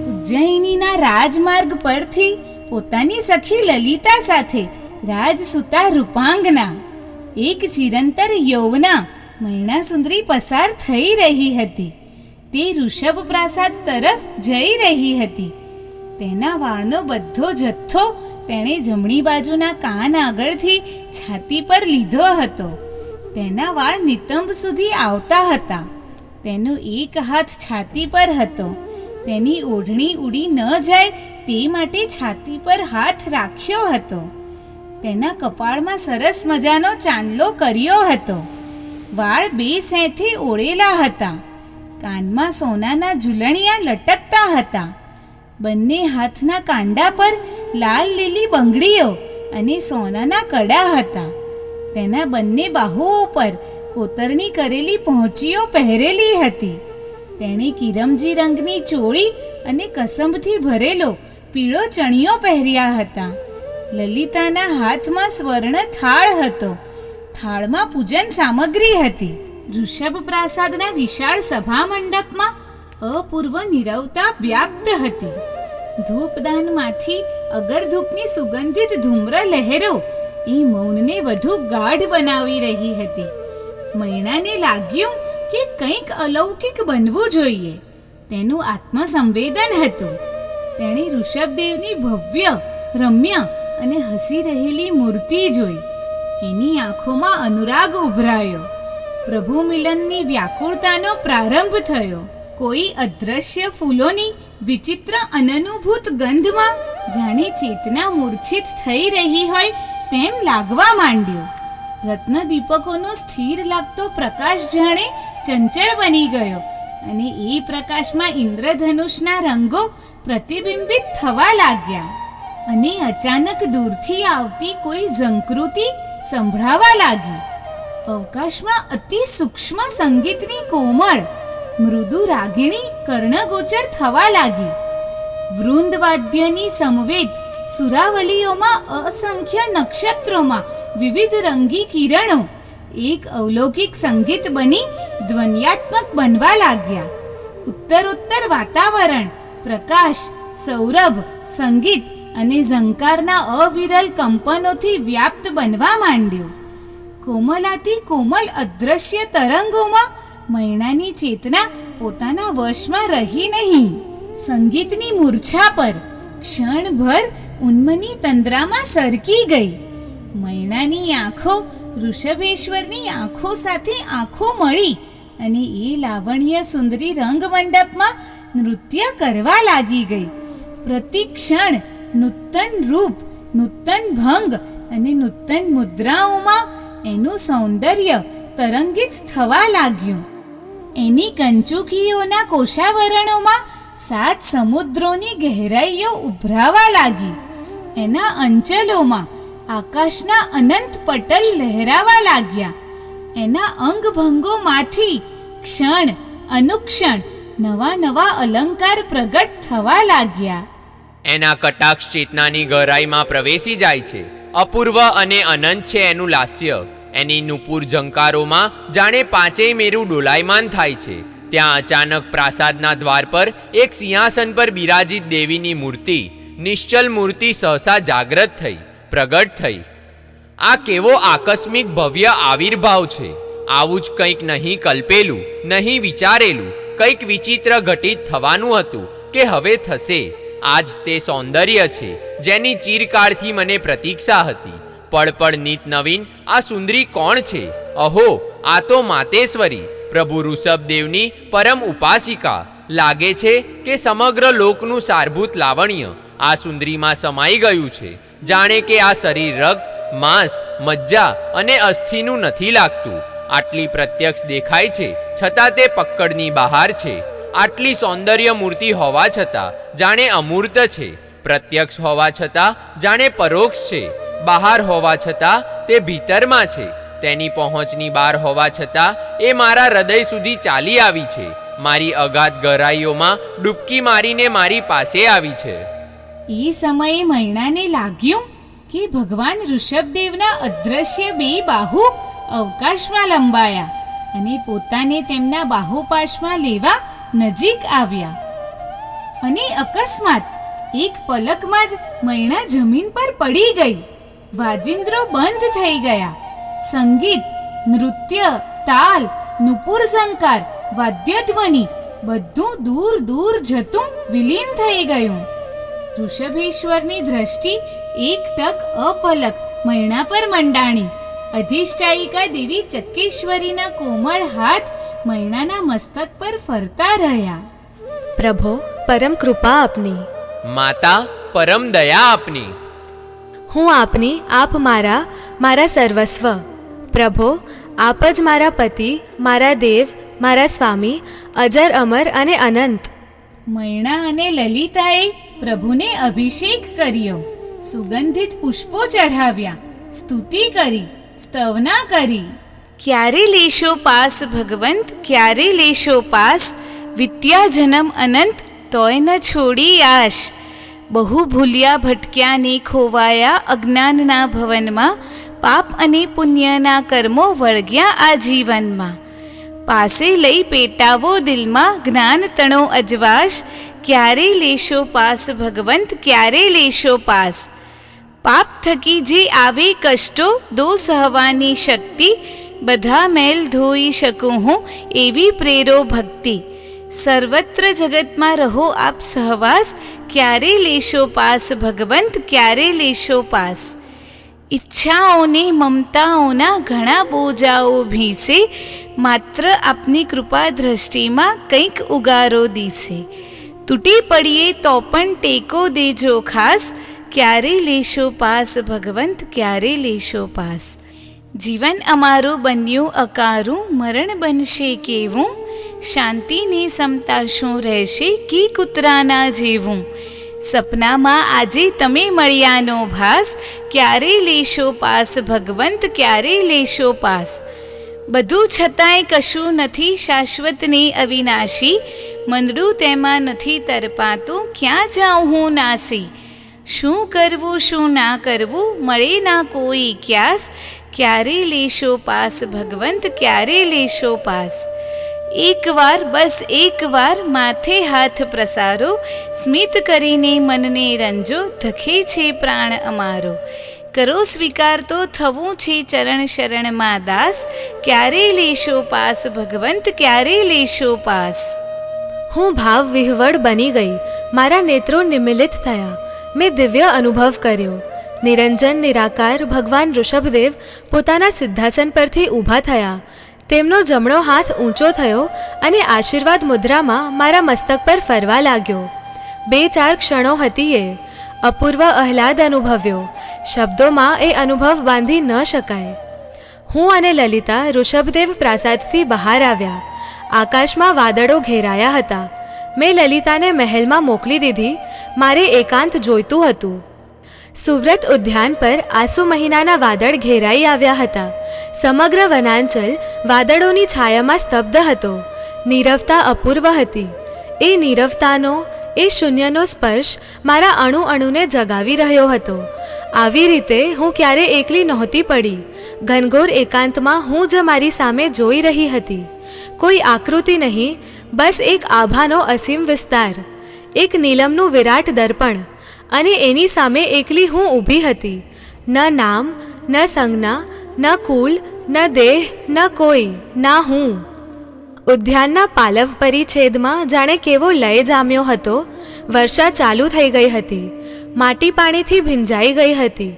ઉજ્જૈનીના રાજમાર્ગ પરથી પોતાની સખી લલિતા સાથે રાજસુતા રૂપાંગના એક ચિરંતર યૌવના મૈણાસુંદરી પસાર થઈ રહી હતી. તે ઋષભ પ્રાસાદ તરફ જઈ રહી હતી. તેના વાળનો બધો જથ્થો તેણે જમણી બાજુના કાન આગળથી છાતી પર લીધો હતો. તેના વાળ નિતંબ સુધી આવતા હતા. તેનો એક હાથ છાતી પર હતો. તેની ઓઢણી ઉડી ન જાય તે માટે છાતી પર હાથ રાખ્યો હતો. તેના કપાળમાં સરસ મજાનો ચાંદલો કર્યો હતો. વાળ બે સેંથી ઓળેલા હતા. કાનમાં સોનાના ઝૂલણિયા લટકતા હતા. બંને હાથના કાંડા પર લાલ લીલી બંગડીઓ અને સોનાના કડા હતા. તેના બંને બાહુઓ પર કોતરણી કરેલી પહોંચીઓ પહેરેલી હતી. તેણે કિરમજી રંગની ચોળી અને કસંબથી ભરેલો પીળો ચણિયો પહેર્યા હતા. લલિતાના હાથમાં સ્વર્ણ થાળ હતો. થાળમાં પૂજન સામગ્રી હતી. ઋષભ પ્રાસાદના વિશાળ સભા મંડપમાં અપૂર્વ નીરવતા વ્યાપ્ત હતી. ધૂપદાનમાંથી અગરધૂપની સુગંધિત ધૂમ્ર લહેરો એ મૌનને વધુ ગાઢ બનાવી રહી હતી. મૈણાને લાગ્યું કે કંઈક અલૌકિક બનવું જોઈએ. તેનું આત્મસંવેદન હતું. તેણે ઋષભદેવની ભવ્ય, રમ્ય અને હસી રહેલી મૂર્તિ જોઈ. એની આંખોમાં અનુરાગ ઉભરાયો. પ્રભુ મિલનની વ્યાકુળતાનો પ્રારંભ થયો. કોઈ અદ્રશ્ય ફૂલોની વિચિત્ર અનનુભૂત ગંધમાં જાણે ચેતના મૂર્છિત થઈ રહી હોય તેમ લાગવા માંડ્યો. રત્નદીપકોનો સ્થિર લાગતો પ્રકાશ જાણે ચંચળ બની ગયો અને એ પ્રકાશમાં ઇન્દ્રધનુષના રંગો પ્રતિબિંબિત થવા લાગ્યા. અને અચાનક દૂરથી આવતી કોઈ ઝંકૃતિ સંભળાવા લાગી. અવકાશમાં અતિ સૂક્ષ્મ સંગીતની કોમળ મૃદુ રાગિણી કર્ણગોચર થવા લાગી. વૃંદવાદ્યની સમવેત સુરાવલીઓમાં અસંખ્ય નક્ષત્રોમાં વિવિધ રંગી કિરણો એક અવલૌકિક સંગીત બની ધ્વન્યાત્મક બનવા લાગ્યા. ઉત્તરોત્તર વાતાવરણ પ્રકાશ, સૌરભ, સંગીત અને ઝંકારના અવિરલ કંપનોથી વ્યાપ્ત બનવા માંડ્યો. કોમલાથી કોમલ અદ્રશ્ય તરંગોમાં મૈણાની ચેતના પોતાના વશમાં રહી નહીં. સંગીતની મૂર્છા પર ક્ષણભર ઉન્મની તંદ્રામાં સરકી ગઈ. મૈણાની આંખો ઋષભેશ્વરની આંખો સાથે આંખો મળી અને એ લાવણ્ય સુંદરી રંગમંડપમાં નૃત્ય કરવા લાગી ગઈ. પ્રતિક્ષણ નૂતન રૂપ, નૂતન ભંગ અને નૂતન મુદ્રાઓમાં એનું સૌંદર્ય તરંગિત થવા લાગ્યું. એની કંચુકીઓના કોષાવરણોમાં 7 સમુદ્રોની ગહેરાઈઓ ઉભરાવા લાગી. એના અંચલોમાં આકાશના અનંત પટલ લહેરાવા લાગ્યા. એના અંગભંગોમાંથી ક્ષણ અનુક્ષણ નવા નવા અલંકાર પ્રગટ થવા લાગ્યા. એના કટાક્ષ ચેતનાની ગહરાઈમાં પ્રવેશી જાય છે. અપૂર્વ અને અનંત છે એનું લાસ્ય. એની નુપુર ઝંકારોમાં જાણે પાંચેય મેરુ ડોલાયમાન થાય છે. ત્યાં અચાનક પ્રાસાદના દ્વાર પર એક સિંહાસન પર બિરાજિત દેવીની મૂર્તિ, નિશ્ચલ મૂર્તિ સહસા જાગ્રત થઈ, પ્રગટ થઈ. આ કેવો આકસ્મિક ભવ્ય આવિર્ભાવ છે! આવું જ કંઈક નહીં કલ્પેલું, નહીં વિચારેલું, કંઈક વિચિત્ર ઘટિત થવાનું હતું કે હવે થશે. આજ તે સૌંદર્ય છે જેની ચિરકાળથી મને પ્રતીક્ષા હતી. પળ નિત નવીન આ સુંદરી કોણ છે? અહો, આ તો માતેશ્વરી, પ્રભુ ઋષભદેવની પરમ ઉપાસિકા. લાગે છે કે સમગ્ર લોકનું સારભૂત લાવણ્ય આ સુંદરીમાં સમાઈ ગયું છે. જાણે કે આ શરીર રક્ત, માંસ, મજ્જા અને અસ્થિનું નથી લાગતું. આટલી પ્રત્યક્ષ દેખાય છે છતાં તે પક્કડની બહાર છે. આટલી સૌંદર્ય મૂર્તિ હોવા છતાં જાણે અમૂર્ત છે. પ્રત્યક્ષ હોવા છતાં જાણે પરોક્ષ છે. બહાર હોવા છતાં તે ભીતરમાં છે. તેની પહોંચની બહાર હોવા છતાં એ મારા હૃદય સુધી ચાલી આવી છે. મારી અગાધ ગહરાઈઓમાં ડૂબકી મારીને મારી પાસે આવી છે. એ સમયે મૈણાને લાગ્યું કે ભગવાન ઋષભદેવના અદ્રશ્ય બે બાહુ અવકાશમાં લંબાયા અને પોતાને તેમના બાહુપાશમાં લેવા નજીક આવ્યા. અને અકસ્માત એક પલકમાં જ મૈણા જમીન પર પડી ગઈ. વાજિંદ્રો બંધ થઈ ગયા. સંગીત, નૃત્ય, તાલ, નુપુર ઝંકાર, વાદ્યધ્વનિ બધું દૂર દૂર જતું વિલીન થઈ ગયું. ઋષભેશ્વરની દ્રષ્ટિ એક ટક અપલક મૈણા પર મંડાણી. અધિષ્ઠાયિકા દેવી ચક્કેશ્વરીના કોમળ હાથ મૈણાના મસ્તક પર ફરતા રહ્યા. પ્રભો, પરમ કૃપા આપની. માતા, પરમ દયા આપની. હું આપની, આપ મારા સર્વસ્વ. પ્રભો, આપ જ મારા પતિ, મારા દેવ, મારા સ્વામી, અજર અમર અને અનંત. મૈણા અને લલિતાએ પ્રભુને અભિષેક કર્યો. સુગંધિત પુષ્પો ચઢાવ્યા. સ્તુતિ કરી, સ્તવના કરી. ક્યારે લેશો પાસ ભગવંત, ક્યારે લેશો પાસ? વિદ્યા જન્મ અનંત, તોય ન છોડી આશ. બહુ ભૂલ્યા ભટક્યા ને ખોવાયા અજ્ઞાનના ભવનમાં. પાપ અને પુણ્યના કર્મો વળગ્યા આ જીવનમાં. પાસે લઈ પેટાવો દિલમાં જ્ઞાન તણો અજવાશ. ક્યારે લેશો પાસ ભગવંત, ક્યારે લેશો પાસ? પાપ થકી જે આવે કષ્ટો, દો સહવાની શક્તિ. બધા મેલ ધોઈ શકું હું, એવી પ્રેરો ભક્તિ. સર્વત્ર જગતમાં રહો આપ સહવાસ. ક્યારે લેશો પાસ ભગવંત, ક્યારે લેશો પાસ? ઈચ્છાઓને મમતાઓના ઘણા બોજાઓ ભીસે. માત્ર આપની કૃપા દ્રષ્ટિમાં કંઈક ઉગારો દીસે. તૂટી પડીએ તો પણ ટેકો દેજો ખાસ. ક્યારે લેશો પાસ ભગવંત, ક્યારે લેશો પાસ? જીવન અમારું બન્યું અકારું, મરણ બનશે કેવું? શાંતિની સમતા શું રહેશે, કી કૂતરાના જેવું? સપનામાં આજે તમે મળ્યાનો ભાસ. ક્યારે લેશો પાસ ભગવંત, ક્યારે લેશો પાસ? બધું છતાંય કશું નથી શાશ્વતને અવિનાશી. મંદડું તેમાં નથી તરપાતું, ક્યાં જાઉં હું નાસી? શું કરવું શું ના કરવું, મળે ના કોઈ ક્યાસ. ક્યારે લેશો પાસ ભગવંત, ક્યારે લેશો પાસ? એકવાર, બસ એકવાર માથે હાથ પ્રસારો. સ્મિત કરીને મનને રંજો, ધખે છે પ્રાણ અમારો. કરો સ્વીકાર તો થવું છે ચરણ શરણમાં દાસ. ક્યારે લેશો પાસ ભગવંત, ક્યારે લેશો પાસ? હું ભાવ વિહવળ બની ગઈ. મારા નેત્રો નિમિલિત થયા. મેં દિવ્ય અનુભવ કર્યો. નિરંજન નિરાકાર ભગવાન ઋષભદેવ પોતાના સિદ્ધાસન પરથી ઊભા થયા. તેમનો જમણો હાથ ઊંચો થયો અને આશીર્વાદ મુદ્રામાં મારા મસ્તક પર ફરવા લાગ્યો. 2-4 ક્ષણો હતી એ. અપૂર્વ આહ્લાદ અનુભવ્યો. શબ્દોમાં એ અનુભવ બાંધી ન શકાય. હું અને લલિતા ઋષભદેવ પ્રાસાદથી બહાર આવ્યા. આકાશમાં વાદળો ઘેરાયા હતા. મેં લલિતાને મહેલમાં મોકલી દીધી. મારે એકાંત જોઈતું હતું. સુવ્રત ઉદ્યાન પર આસુ મહિનાના વાદળ ઘેરાઈ આવ્યા હતા. સમગ્ર વનાંચલ વાદળોની છાયામાં સ્તબ્ધ હતો. નીરવતા અપૂર્વ હતી. એ નીરવતાનો, એ શૂન્યનો સ્પર્શ મારા અણુ અણુને જગાવી રહ્યો હતો. આવી રીતે હું ક્યારે એકલી નહોતી પડી. ઘનઘોર એકાંતમાં હું જ મારી સામે જોઈ રહી હતી. કોઈ આકૃતિ નહીં, બસ એક આભાનો અસીમ વિસ્તાર. એક નીલમનું વિરાટ દર્પણ. અને એની સામે એકલી હું ઊભી હતી. ન નામ, ન સંજ્ઞા, ન કુલ, ન દેહ, ન કોઈ, ના હું. ઉદ્યાનના પાલવ પરિછેદમાં જાણે કેવો લય જામ્યો હતો. વર્ષા ચાલુ થઈ ગઈ હતી. માટી પાણીથી ભીંજાઈ ગઈ હતી.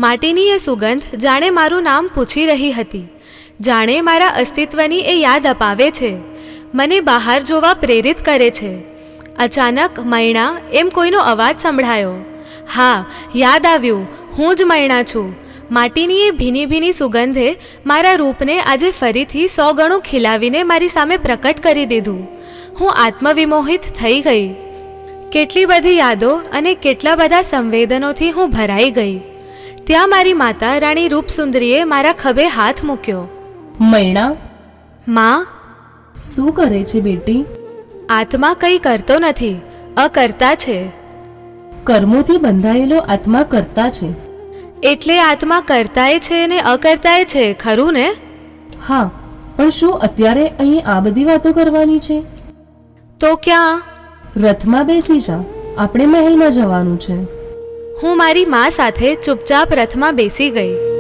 માટીની એ સુગંધ જાણે મારું નામ પૂછી રહી હતી. જાણે મારા અસ્તિત્વની એ યાદ અપાવે છે. મને બહાર જોવા પ્રેરિત કરે છે. અચાનક મૈણા એમ કોઈનો અવાજ સંભળાયો. હા, યાદ આવ્યું, હું જ મૈણા છું. માટીની એ ભીની ભીની સુગંધે મારા રૂપને આજે ફરીથી 100 ગણું ખીલાવીને મારી સામે પ્રકટ કરી દીધું. હું આત્મવિમોહિત થઈ ગઈ. કેટલી બધી યાદો અને કેટલા બધા સંવેદનોથી હું ભરાઈ ગઈ. ત્યાં મારી માતા રાણી રૂપસુંદરીએ મારા ખભે હાથ મૂક્યો. મૈણા, માં, શું કરે છે બેટી? આત્મા કંઈ કરતો નથી, અકર્તા છે. કર્મોથી બંધાયેલો આત્મા કરતા છે. એટલે આત્મા કરતાય છે ને અકર્તાય છે, ખરું ને? હા, પણ શું અત્યારે અહીં આ બધી વાતો કરવાની છે? તો ક્યાં? રથમાં બેસી જા, આપણે મહેલમાં જવાનું છે. હું મારી મા સાથે ચૂપચાપ રથમાં બેસી ગઈ.